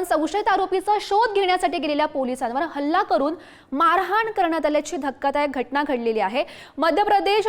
संशयित आरोपीचा शोध घेण्यासाठी गेलेल्या पोलिसांवर हल्ला करून मारहाण करण्यात आल्याची धक्कादायक घटना घडलेली आहे। मध्य प्रदेश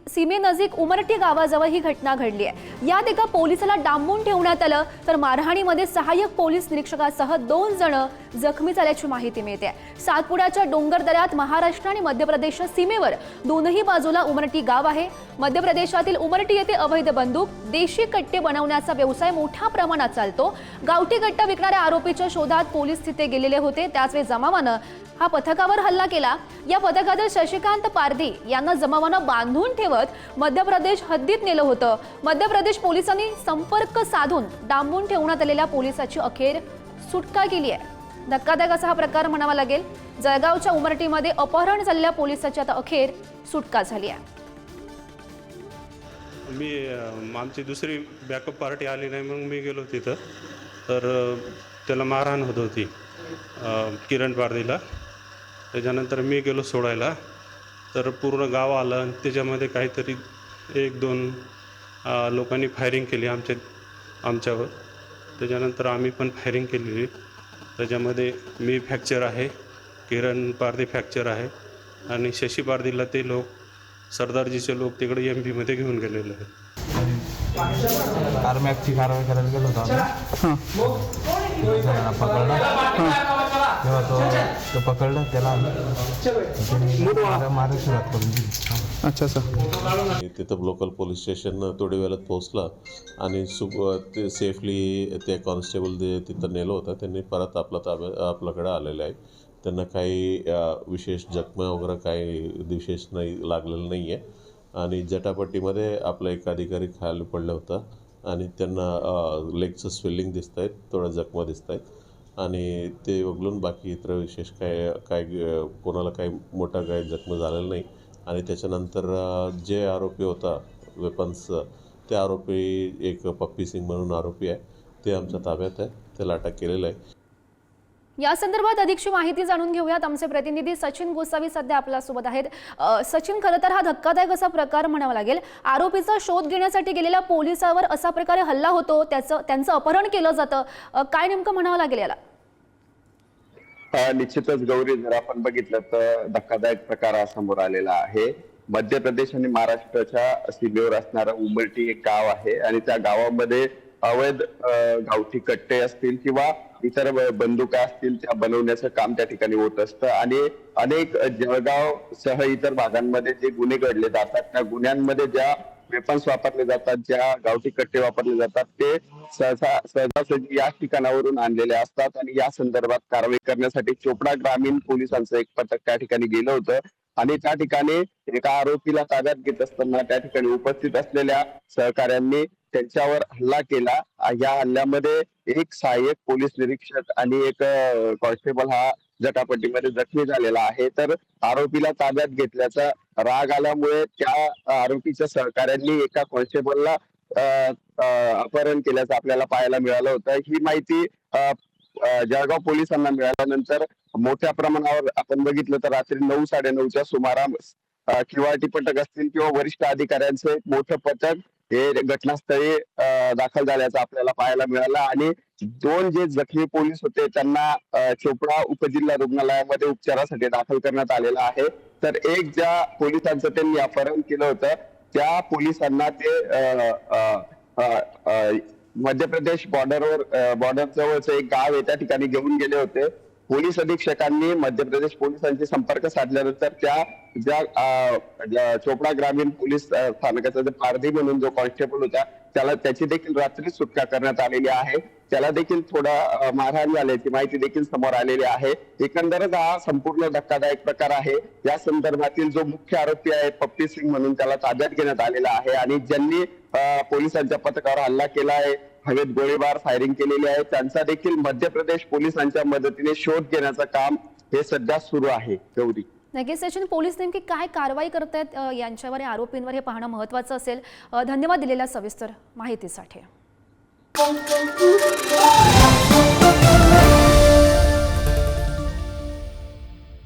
सीमेनजीक उमरटी गावाजवळ ही घटना घडली आहे। यात एका पोलिसाला डांबून ठेवण्यात आलं तर मारहाणीमध्ये सहाय्यक पोलीस निरीक्षकासह 2 जण जखमी झाल्याची माहिती मिळते। सातपुड्याच्या डोंगर दऱ्यात महाराष्ट्र आणि मध्य प्रदेशच्या सीमेवर दोनही बाजूला उमरटी गाव आहे। मध्य प्रदेशातील उमरटी येथे अवैध बंदूक, देशी कट्टे बनवण्याचा व्यवसाय मोठ्या प्रमाणात चालतो। गावठी कट्टा विकणाऱ्या आरोपीच्या शोधात पोलीस तिथे गेलेले होते। त्याचवेळी जमावानं हा पथकावर हल्ला केला। या पथकातील शशिकांत पारधी यांना जमावानं बांधून ठेवत मध्य प्रदेश हद्दीत नेलं होतं। मध्य प्रदेश पोलिसांनी संपर्क साधून डांबून ठेवण्यात आलेल्या पोलिसाची अखेर सुटका केली आहे। धक्कादायक असा हा प्रकार म्हणावा लागेल। जळगावच्या उमरटीमध्ये अपहरण झालेल्या पोलिसाची आता अखेर सुटका झाली आहे। आमची दुसरी बॅकअप पार्टी आली नाही, मग मी गेलो तिथं, तर त्याला मारहाण होत होती किरण पारधीला। त्याच्यानंतर मी गेलो सोडायला, तर पूर्ण गाव आलं आणि त्याच्यामध्ये काहीतरी 1-2 लोकांनी फायरिंग केली आमच्यावर। त्याच्यानंतर आम्ही पण फायरिंग केलेली। त्याच्यामध्ये मी फ्रॅक्चर आहे, किरण पारधी फ्रॅक्चर आहे आणि शशी पारधीला ते लोक सरदारजीचे लोक तिकडे MP मध्ये घेऊन गेलेले आहेत। आर्मॅकची कारवाई करायला गेलो होतो आम्ही, पकडला तेव्हा तो पकडला, त्याला मारायला सुरुवात करून दिली। अच्छा सर, तिथं लोकल पोलीस स्टेशन तोडेवेलात पोहोचला आणि ते सेफली ते कॉन्स्टेबल तिथं नेलं होतं, त्यांनी परत आपल्याकडे आलेलं आहे। त्यांना काही विशेष जखमा वगैरे काही विशेष लागलेलं नाही आहे आणि जटापट्टीमध्ये आपला एक अधिकारी खाली पडला होता आणि त्यांना लेगचं स्वेलिंग दिसत आहेत, थोडं जखमा दिसत आहेत आणि ते वगळून बाकी इतर विशेष काय कोणाला काही मोठा काही जखमा झालेला नाही। आणि त्याच्यानंतर जे आरोपी होता वेपन्स, ते आरोपी एक पप्पी सिंग म्हणून आरोपी आहे, ते आमच्या ताब्यात आहे, त्याला अटक केलेलं आहे। या संदर्भात अधिकची माहिती जाणून घेऊयात। आमचे प्रतिनिधी सचिन गोसावी सध्या आपल्या सोबत आहेत। सचिन, खरं तर हा धक्कादायक असा प्रकार म्हणावा लागेल। आरोपीचा शोध घेण्यासाठी गेलेल्या पोलिसावर असा प्रकारे हल्ला होतो, त्यांचं अपहरण केलं जातं, काय नेमकं म्हणावं लागेल याला? निश्चितच गौरी, जर आपण बघितलं तर धक्कादायक प्रकार समोर आलेला आहे। मध्य प्रदेश आणि महाराष्ट्राच्या सीमेवर असणारा उमरटी एक गाव आहे आणि त्या गावामध्ये अवैध गावठी कट्टे असतील किंवा इतर बंदुका असतील, त्या बनवण्याचं काम त्या ठिकाणी होत असतं आणि अनेक जळगाव सह इतर भागांमध्ये जे गुन्हे घडले जातात, त्या गुन्ह्यांमध्ये ज्या वेपन्स वापरले जातात, ज्या गावठी कट्टे वापरले जातात, ते सहजासहजी या ठिकाणावरून आणलेले असतात आणि या संदर्भात कारवाई करण्यासाठी चोपडा ग्रामीण पोलिसांचं एक पथक त्या ठिकाणी गेलं होतं आणि त्या ठिकाणी एका आरोपीला ताब्यात घेत असताना त्या ठिकाणी उपस्थित असलेल्या सहकाऱ्यांनी त्यांच्यावर हल्ला केला। या हल्ल्यामध्ये एक सहाय्यक पोलीस निरीक्षक आणि एक कॉन्स्टेबल हा जटापट्टीमध्ये जखमी झालेला आहे। तर आरोपीला ताब्यात घेतल्याचा राग आल्यामुळे त्या आरोपीच्या सहकाऱ्यांनी एका कॉन्स्टेबलला अपहरण केल्याचं आपल्याला पाहायला मिळालं होतं। ही माहिती जळगाव पोलिसांना मिळाल्यानंतर मोठ्या प्रमाणावर आपण बघितलं तर रात्री 9-9:30च्या सुमारास QRT पथक असतील किंवा वरिष्ठ अधिकाऱ्यांचे मोठं पथक हे घटनास्थळी दाखल झाल्याचं आपल्याला पाहायला मिळालं आणि 2 जे जखमी पोलीस होते त्यांना चोपडा उपजिल्हा रुग्णालयामध्ये उपचारासाठी दाखल करण्यात आलेला आहे। तर एक ज्या पोलिसांचं त्यांनी अपहरण केलं होतं, त्या पोलिसांना ते मध्य प्रदेश बॉर्डर जवळचं एक गाव आहे, त्या ठिकाणी घेऊन गेले होते। पोलीस अधीक्षकांनी मध्य प्रदेश पोलिसांशी संपर्क साधल्यानंतर त्या चोपडा ग्रामीण पोलीस स्थानकाचा जो पारधी म्हणून जो कॉन्स्टेबल होता, त्याची देखील रात्री सुटका करण्यात आलेली आहे। त्याला देखील थोडा मारहाण झाल्याची माहिती देखील समोर आलेली आहे। एकंदरच हा संपूर्ण धक्कादायक प्रकार आहे। या संदर्भातील जो मुख्य आरोपी आहे पप्पी सिंग म्हणून, त्याला ताब्यात घेण्यात आलेला आहे आणि ज्यांनी पोलिसांच्या पथकावर हल्ला केला आहे, हवेत गोळीबार फायरिंग केलेली आहे, त्यांचा देखील मध्य प्रदेश पोलिसांच्या मदतीने शोध घेण्याचं काम हे सध्या सुरू आहे। गौरी, नक्कीच सचिन, पोलीस नेमकी काय कारवाई करतायत यांच्यावर, आरोपींवर, हे पाहणं महत्त्वाचं असेल। धन्यवाद दिलेल्या सविस्तर माहितीसाठी।